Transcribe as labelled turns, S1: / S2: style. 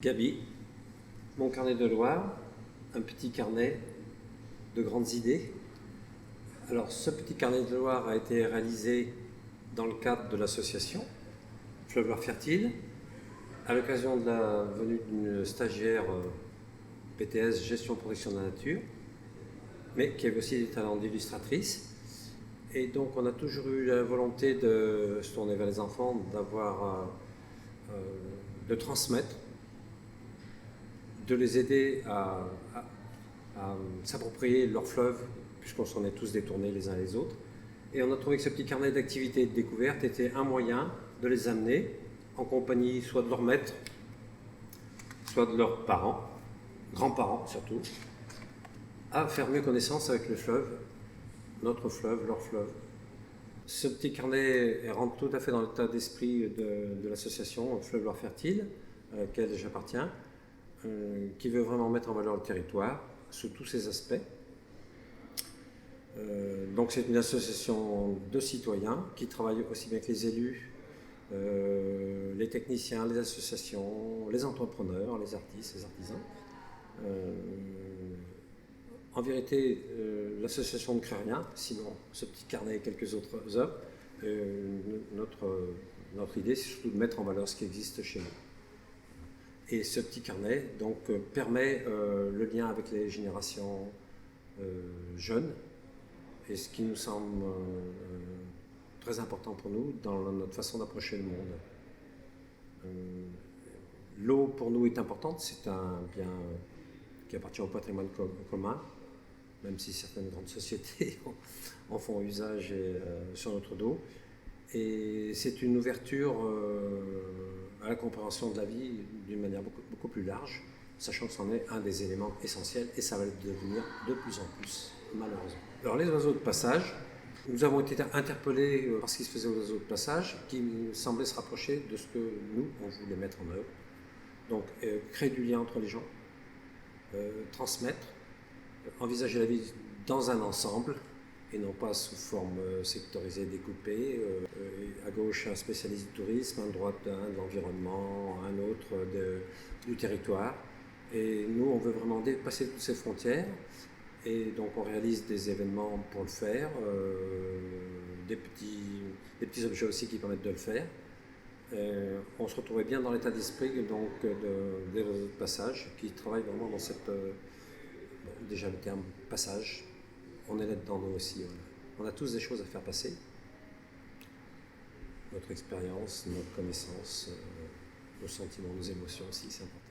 S1: Gabi, mon carnet de Loire, un petit carnet de grandes idées. Alors ce petit carnet de Loire a été réalisé dans le cadre de l'association Fleuve Loire Fertile, à l'occasion de la venue d'une stagiaire BTS Gestion Protection de la Nature, mais qui avait aussi des talents d'illustratrice. Et donc on a toujours eu la volonté de se tourner vers les enfants, de transmettre, de les aider à s'approprier leur fleuve, puisqu'on s'en est tous détournés les uns les autres. Et on a trouvé que ce petit carnet d'activités et de découvertes était un moyen de les amener en compagnie soit de leurs maîtres, soit de leurs parents, grands-parents surtout, à faire mieux connaissance avec le fleuve, notre fleuve, leur fleuve. Ce petit carnet rentre tout à fait dans l'état d'esprit de l'association Fleuve Loire Fertile, à laquelle j'appartiens, qui veut vraiment mettre en valeur le territoire sous tous ses aspects. Donc c'est une association de citoyens qui travaille aussi bien que les élus, les techniciens, les associations, les entrepreneurs, les artistes, les artisans. En vérité, l'association ne crée rien, sinon ce petit carnet et quelques autres œuvres. Notre idée, c'est surtout de mettre en valeur ce qui existe chez nous. Et ce petit carnet donc, permet le lien avec les générations jeunes, et ce qui nous semble très important pour nous dans notre façon d'approcher le monde. L'eau pour nous est importante, c'est un bien qui appartient au patrimoine commun, même si certaines grandes sociétés en font usage sur notre dos. Et c'est une ouverture à la compréhension de la vie d'une manière beaucoup plus large, sachant que c'en est un des éléments essentiels et ça va le devenir de plus en plus, malheureusement. Alors les oiseaux de passage, nous avons été interpellés par ce qui se faisait aux oiseaux de passage, qui semblait se rapprocher de ce que nous, on voulait mettre en œuvre. Donc créer du lien entre les gens, transmettre, envisager la vie dans un ensemble, et non pas sous forme sectorisée, découpée. À gauche, un spécialiste du tourisme, à droite, un de l'environnement, un autre du territoire. Et nous, on veut vraiment dépasser toutes ces frontières. Et donc, on réalise des événements pour le faire, des petits objets aussi qui permettent de le faire. On se retrouvait bien dans l'état d'esprit donc, des réseaux de passage qui travaillent vraiment dans cette... déjà le terme passage. On est là-dedans nous aussi. On a tous des choses à faire passer. Notre expérience, notre connaissance, nos sentiments, nos émotions aussi, c'est important.